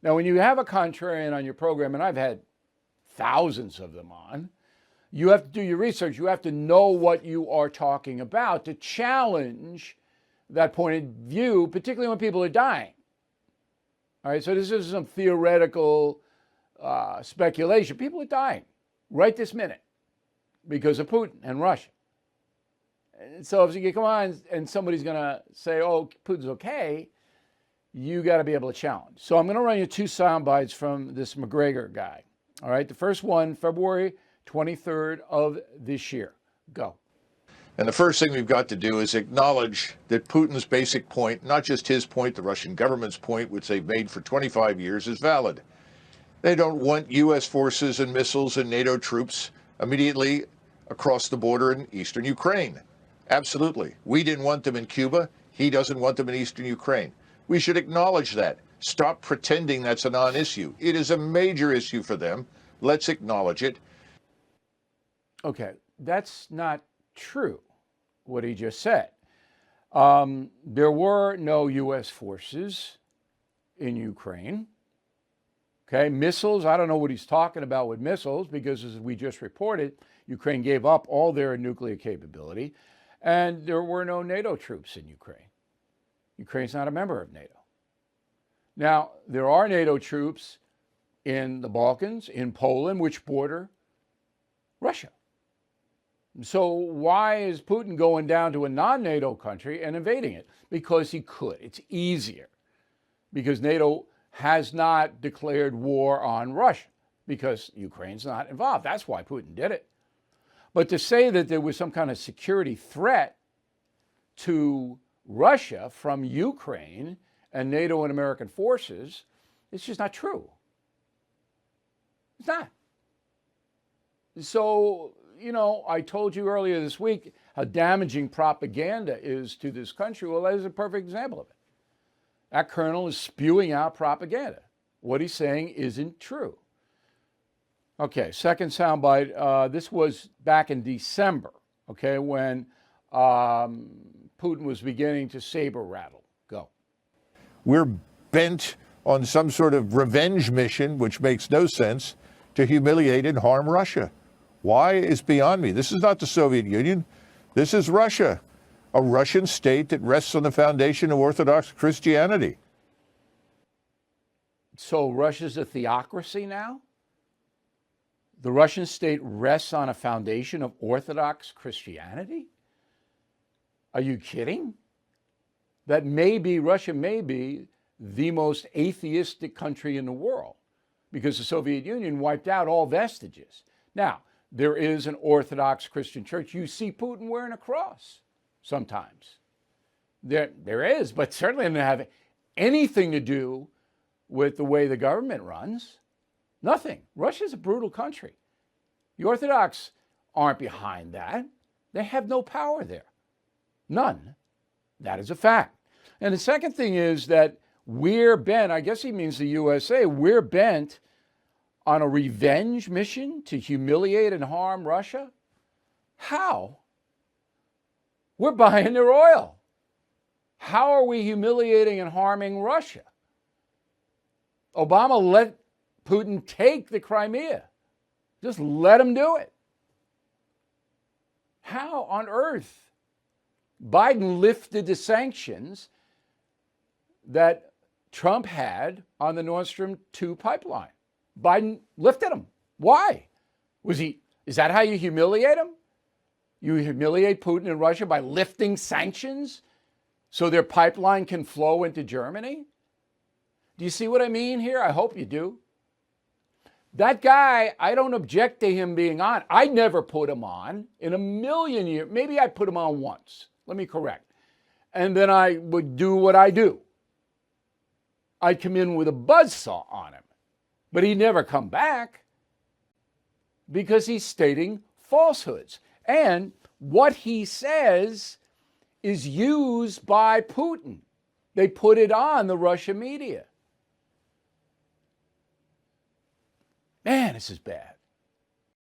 Now, when you have a contrarian on your program, and I've had thousands of them on, you have to do your research. You have to know what you are talking about to challenge that point of view, particularly when people are dying. All right, so this is some theoretical speculation. People are dying right this minute because of Putin and Russia. And so if you come on and somebody's going to say, oh, Putin's okay, you got to be able to challenge. So I'm going to run you two sound bites from this Macgregor guy. All right, the first one, February 23rd of this year. Go. And the first thing we've got to do is acknowledge that Putin's basic point, not just his point, the Russian government's point, which they've made for 25 years, is valid. They don't want U.S. forces and missiles and NATO troops immediately across the border in eastern Ukraine. Absolutely. We didn't want them in Cuba. He doesn't want them in eastern Ukraine. We should acknowledge that. Stop pretending that's a non-issue. It is a major issue for them. Let's acknowledge it. Okay, that's not true, what he just said. There were no U.S. forces in Ukraine. Okay, missiles, I don't know what he's talking about with missiles, because as we just reported, Ukraine gave up all their nuclear capability, and there were no NATO troops in Ukraine. Ukraine's not a member of NATO. Now, there are NATO troops in the Balkans, in Poland, which border Russia. So why is Putin going down to a non-NATO country and invading it? Because he could. It's easier. Because NATO has not declared war on Russia, because Ukraine's not involved. That's why Putin did it. But to say that there was some kind of security threat to Russia from Ukraine and NATO and American forces, it's just not true. It's not. So, you know, I told you earlier this week how damaging propaganda is to this country. Well, that is a perfect example of it. That colonel is spewing out propaganda. What he's saying isn't true. Okay, second soundbite. This was back in December, okay, when Putin was beginning to saber rattle. Go. We're bent on some sort of revenge mission, which makes no sense, to humiliate and harm Russia. Why is beyond me. This is not the Soviet Union. This is Russia, a Russian state that rests on the foundation of Orthodox Christianity. So Russia's a theocracy now? The Russian state rests on a foundation of Orthodox Christianity? Are you kidding? That Russia may be the most atheistic country in the world, because the Soviet Union wiped out all vestiges. Now, there is an Orthodox Christian church. You see Putin wearing a cross sometimes. There is, but certainly doesn't have anything to do with the way the government runs. Nothing. Russia's a brutal country. The Orthodox aren't behind that. They have no power there. None. That is a fact. And the second thing is that we're bent, I guess he means the USA, we're bent on a revenge mission to humiliate and harm Russia? How? We're buying their oil. How are we humiliating and harming Russia? Obama let Putin take the Crimea. Just let him do it. How on earth? Biden lifted the sanctions that Trump had on the Nord Stream 2 pipeline. Biden lifted them. Why? Is that how you humiliate him? You humiliate Putin and Russia by lifting sanctions so their pipeline can flow into Germany? Do you see what I mean here? I hope you do. That guy, I don't object to him being on. I never put him on in a million years. Maybe I put him on once. Let me correct. And then I would do what I do. I'd come in with a buzzsaw on him. But he'd never come back because he's stating falsehoods. And what he says is used by Putin. They put it on the Russian media. Man, this is bad.